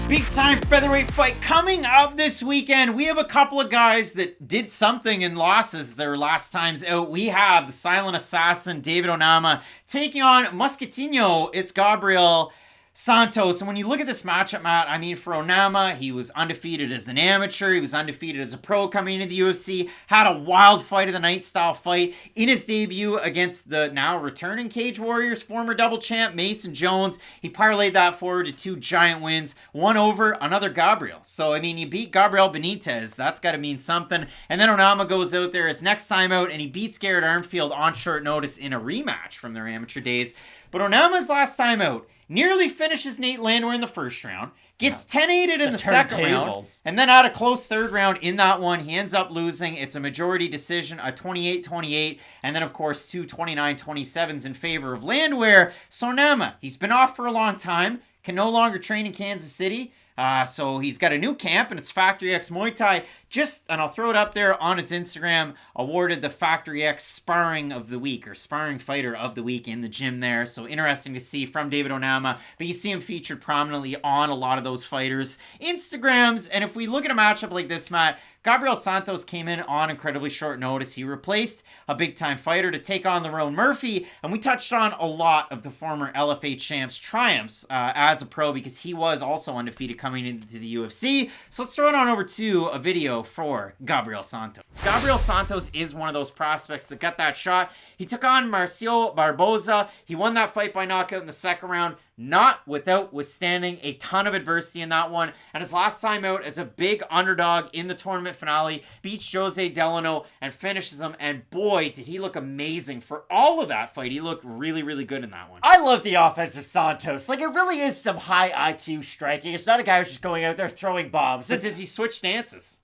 Big time featherweight fight coming up this weekend. We have a couple of guys that did something in losses their last times out. We have the silent assassin, David Onama, taking on Mosquitinho. It's Gabriel Santos. And when you look at this matchup, Matt, I mean, for Onama, he was undefeated as an amateur. He was undefeated as a pro coming into the UFC. Had a wild fight of the night style fight in his debut against the now returning Cage Warriors former double champ Mason Jones. He parlayed that forward to 2 giant wins. One over another Gabriel. So, I mean, you beat Gabriel Benitez. That's got to mean something. And then Onama goes out there his next time out and he beats Garrett Armfield on short notice in a rematch from their amateur days. But Onama's last time out nearly finishes Nate Landwehr in the first round, gets 10-8'd in the second round, and then had a close third round in that one. He ends up losing. It's a majority decision, a 28-28, and then, of course, 2 29-27s in favor of Landwehr. So Onama, he's been off for a long time, can no longer train in Kansas City. So he's got a new camp, and it's Factory X Muay Thai. And I'll throw it up there on his Instagram, awarded the Factory X Sparring of the Week, or Sparring Fighter of the Week in the gym there. So interesting to see from David Onama. But you see him featured prominently on a lot of those fighters' Instagrams. And if we look at a matchup like this, Matt, Gabriel Santos came in on incredibly short notice. He replaced a big-time fighter to take on Lerone Murphy, and we touched on a lot of the former LFA champ's triumphs as a pro because he was also undefeated coming into the UFC. So let's throw it on over to a video for Gabriel Santos. Gabriel Santos is one of those prospects that got that shot. He took on Marcio Barboza. He won that fight by knockout in the second round, not without withstanding a ton of adversity in that one. And his last time out as a big underdog in the tournament finale, beats Jose Delano and finishes him. And boy, did he look amazing for all of that fight. He looked really, really good in that one. I love the offense of Santos. Like, it really is some high IQ striking. It's not a guy who's just going out there throwing bombs. But does he switch stances?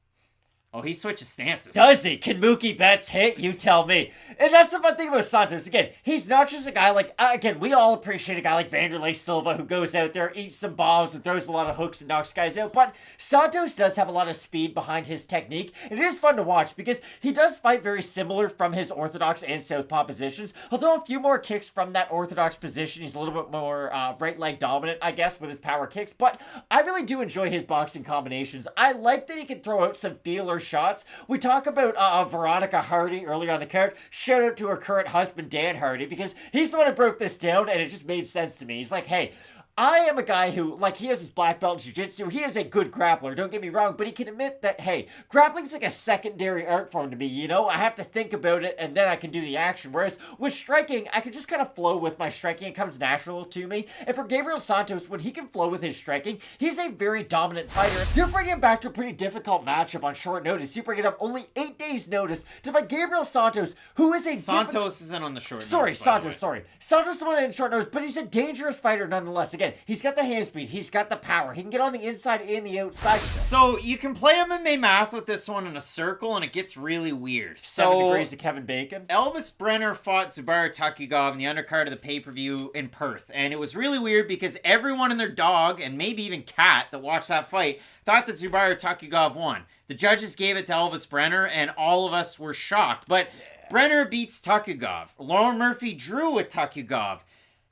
Oh, he switches stances. Does he? Can Mookie Betts hit? You tell me. And that's the fun thing about Santos. Again, he's not just a guy like... again, we all appreciate a guy like Vanderlei Silva who goes out there, eats some bombs, and throws a lot of hooks and knocks guys out. But Santos does have a lot of speed behind his technique. And it is fun to watch because he does fight very similar from his orthodox and southpaw positions. Although a few more kicks from that orthodox position. He's a little bit more right leg dominant, I guess, with his power kicks. But I really do enjoy his boxing combinations. I like that he can throw out some feeler shots. We talk about Veronica Hardy earlier on the card. Shout out to her current husband, Dan Hardy, because he's the one who broke this down, and it just made sense to me. He's like, hey, I am a guy who, like, he has his black belt in jiu-jitsu. He is a good grappler, don't get me wrong, but he can admit that, hey, grappling's like a secondary art form to me, you know? I have to think about it, and then I can do the action. Whereas with striking, I can just kind of flow with my striking. It comes natural to me. And for Gabriel Santos, when he can flow with his striking, he's a very dominant fighter. You're bringing him back to a pretty difficult matchup on short notice. You bring it up only 8 days' notice to fight Gabriel Santos, who is a... Santos isn't on the short notice. Santos. Santos the one in short notice, but he's a dangerous fighter nonetheless. Again, he's got the hand speed. He's got the power. He can get on the inside and the outside. So you can play MMA math with this one in a circle, and it gets really weird. 7 degrees of Kevin Bacon. Elvis Brenner fought Zubair Tukhugov in the undercard of the pay-per-view in Perth, and it was really weird because everyone and their dog, and maybe even cat that watched that fight, thought that Zubair Tukhugov won. The judges gave it to Elvis Brenner, and all of us were shocked. But Brenner beats Tukhugov. Lerone Murphy drew with Tukhugov.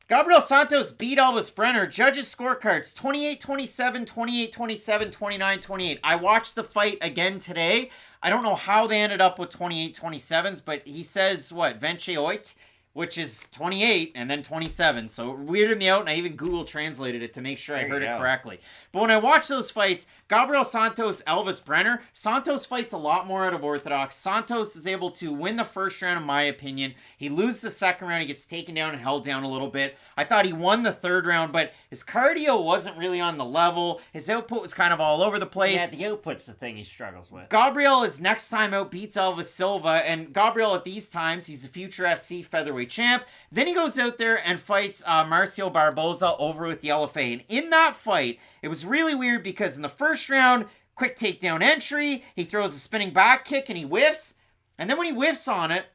Gabriel Santos beat Elvis Brenner. Judges' scorecards, 28-27, 28-27, 29-28. I watched the fight again today. I don't know how they ended up with 28-27s, but he says, what, Vence oit? Which is 28 and then 27. So it weirded me out, and I even Google translated it to make sure I heard it correctly. But when I watch those fights, Gabriel Santos, Elvis Brenner, Santos fights a lot more out of orthodox. Santos is able to win the first round, in my opinion. He loses the second round. He gets taken down and held down a little bit. I thought he won the third round, but his cardio wasn't really on the level. His output was kind of all over the place. Yeah, the output's the thing he struggles with. Gabriel, his next time out, beats Elvis Silva, and Gabriel at these times, he's a future FC featherweight champ. Then he goes out there and fights Marcio Barboza over with the LFA. And in that fight, it was really weird because in the first round, quick takedown entry, he throws a spinning back kick and he whiffs. And then when he whiffs on it,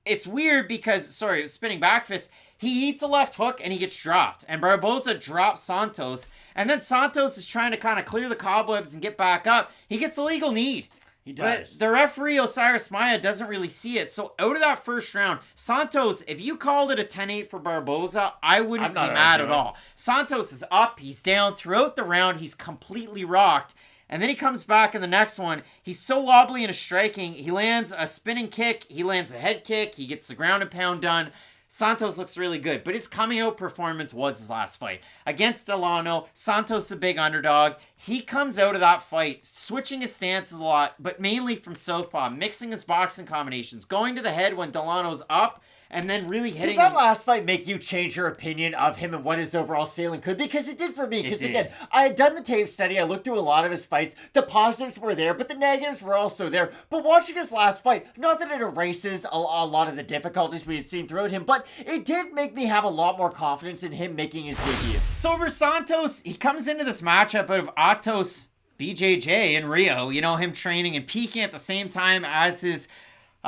it's weird because, spinning back fist, he eats a left hook and he gets dropped. And Barboza drops Santos. And then Santos is trying to kind of clear the cobwebs and get back up. He gets a legal knee. He does. But the referee, Osiris Maya, doesn't really see it. So out of that first round, Santos, if you called it a 10-8 for Barboza, I wouldn't be mad at all. Santos is up, he's down. Throughout the round, he's completely rocked. And then he comes back in the next one. He's so wobbly in his striking. He lands a spinning kick. He lands a head kick. He gets the ground and pound done. Santos looks really good, but his coming out performance was his last fight. Against Delano, Santos a big underdog. He comes out of that fight, switching his stances a lot, but mainly from southpaw, mixing his boxing combinations, going to the head when Delano's up, and then really hitting Did that last fight make you change your opinion of him and what his overall ceiling could be? Because it did for me. Because again, I had done the tape study. I looked through a lot of his fights. The positives were there, but the negatives were also there. But watching his last fight, not that it erases a lot of the difficulties we had seen throughout him, but it did make me have a lot more confidence in him making his debut. So over Santos, he comes into this matchup out of Atos BJJ in Rio. You know, him training and peaking at the same time as his...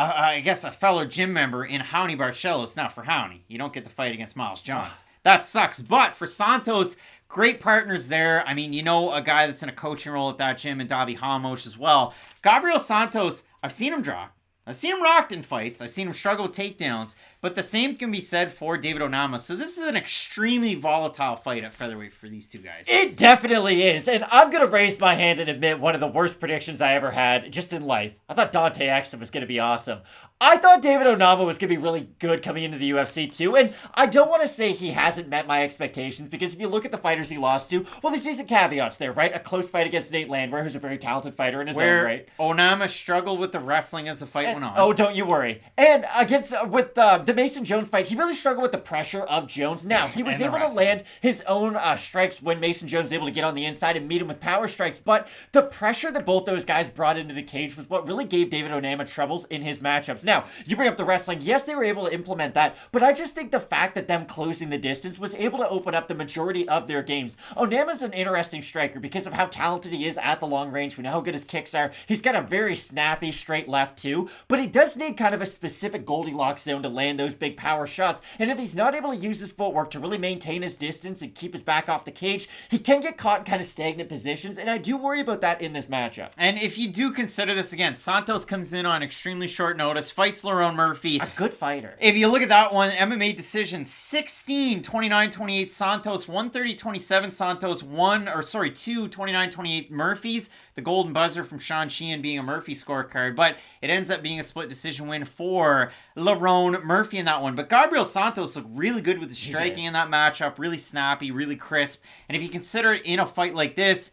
I guess a fellow gym member in Howney Barcelos. Now for Howney, you don't get to fight against Miles Johns. That sucks. But for Santos, great partners there. I mean, you know, a guy that's in a coaching role at that gym, and Davi Hamos as well. Gabriel Santos, I've seen him draw. I've seen him rocked in fights. I've seen him struggle with takedowns. But the same can be said for David Onama. So this is an extremely volatile fight at featherweight for these two guys. It definitely is. And I'm going to raise my hand and admit one of the worst predictions I ever had just in life. I thought Dante Exum was going to be awesome. I thought David Onama was going to be really good coming into the UFC too. And I don't want to say he hasn't met my expectations, because if you look at the fighters he lost to, well, there's decent caveats there, right? A close fight against Nate Landwehr, who's a very talented fighter in his own right. Onama struggled with the wrestling as the fight went on. Oh, don't you worry. And against with the Mason Jones fight, he really struggled with the pressure of Jones. Now, he was able to land his own strikes when Mason Jones was able to get on the inside and meet him with power strikes, but the pressure that both those guys brought into the cage was what really gave David Onama troubles in his matchups. Now, you bring up the wrestling. Yes, they were able to implement that, but I just think the fact that them closing the distance was able to open up the majority of their games. Onama's an interesting striker because of how talented he is at the long range. We know how good his kicks are. He's got a very snappy straight left too, but he does need kind of a specific Goldilocks zone to land those big power shots. And if he's not able to use his footwork to really maintain his distance and keep his back off the cage, he can get caught in kind of stagnant positions, and I do worry about that in this matchup. And if you do consider this again, Santos comes in on extremely short notice, fights Lerone Murphy. A good fighter. If you look at that one, MMA decision 16, 29-28 Santos, 130-27 Santos, 2, 29-28 Murphy's. The golden buzzer from Sean Sheehan being a Murphy scorecard, but it ends up being a split decision win for Lerone Murphy in that one. But Gabriel Santos looked really good with the striking in that matchup, really snappy, really crisp. And if you consider it in a fight like this,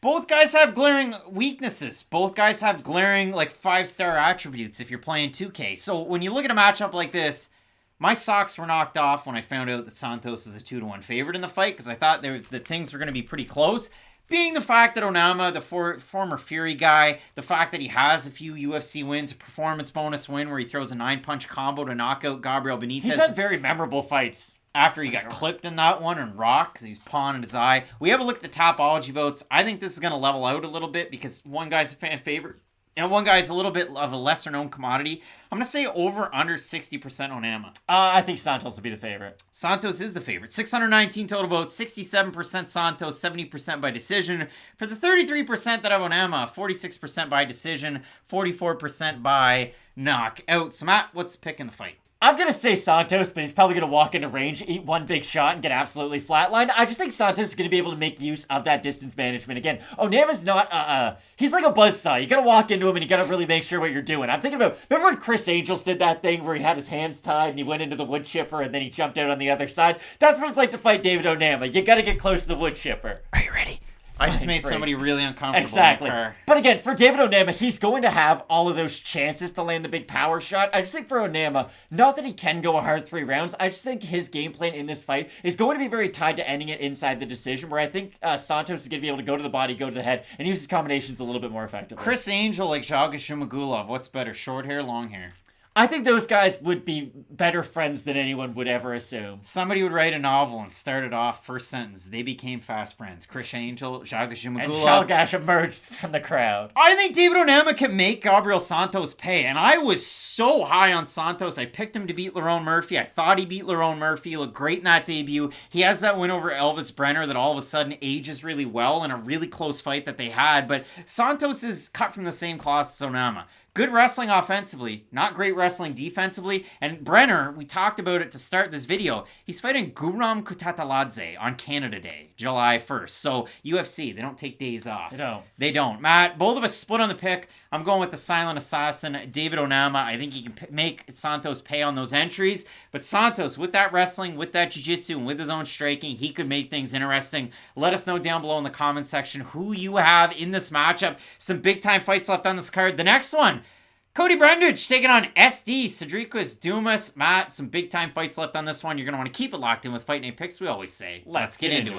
both guys have glaring weaknesses. Both guys have glaring, like, 5-star attributes if you're playing 2K. So when you look at a matchup like this, my socks were knocked off when I found out that Santos was a 2-1 favorite in the fight, because I thought that things were going to be pretty close. Being the fact that Onama, the former Fury guy, the fact that he has a few UFC wins, a performance bonus win where he throws a 9-punch combo to knock out Gabriel Benitez. He's had very memorable fights. After he got clipped in that one and rocked because he was pawing his eye. We have a look at the Topology votes. I think this is going to level out a little bit because one guy's a fan favorite and one guy's a little bit of a lesser known commodity. I'm going to say over under 60% Onama. I think Santos will be the favorite. Santos is the favorite. 619 total votes, 67% Santos, 70% by decision. For the 33% that have Onama, 46% by decision, 44% by knockout. So Matt, what's picking the fight? I'm going to say Santos, but he's probably going to walk into range, eat one big shot, and get absolutely flatlined. I just think Santos is going to be able to make use of that distance management. Again, Onama's not, he's like a buzzsaw. You got to walk into him and you got to really make sure what you're doing. I'm thinking about, remember when Chris Angels did that thing where he had his hands tied and he went into the wood chipper and then he jumped out on the other side? That's what it's like to fight David Onama. You got to get close to the wood chipper. Are you ready? I just made somebody really uncomfortable. Exactly. But again, for David Onama, he's going to have all of those chances to land the big power shot. I just think for Onama, not that he can go a hard 3 rounds, I just think his game plan in this fight is going to be very tied to ending it inside the decision, where I think Santos is going to be able to go to the body, go to the head, and use his combinations a little bit more effectively. Chris Angel like Zhalgas Zhumagulov, what's better, short hair, long hair? I think those guys would be better friends than anyone would ever assume. Somebody would write a novel and start it off first sentence. They became fast friends. Chris Angel, Zhalgas And Zhumagulov. Zhalgas emerged from the crowd. I think David Onama can make Gabriel Santos pay, and I was so high on Santos. I picked him to beat Lerone Murphy. I thought he beat Lerone Murphy. He looked great in that debut. He has that win over Elvis Brenner that all of a sudden ages really well in a really close fight that they had, but Santos is cut from the same cloth as Onama. Good wrestling offensively, not great wrestling defensively. And Brenner, we talked about it to start this video. He's fighting Guram Kutataladze on Canada Day, July 1st. So UFC, they don't take days off. They don't. Matt, both of us split on the pick. I'm going with the silent assassin, David Onama. I think he can make Santos pay on those entries. But Santos, with that wrestling, with that jiu-jitsu, and with his own striking, he could make things interesting. Let us know down below in the comment section who you have in this matchup. Some big-time fights left on this card. The next one, Cody Brundage taking on SD, Cedricus Dumas. Matt, some big-time fights left on this one. You're going to want to keep it locked in with Fight Night Picks, we always say. Let's get into it.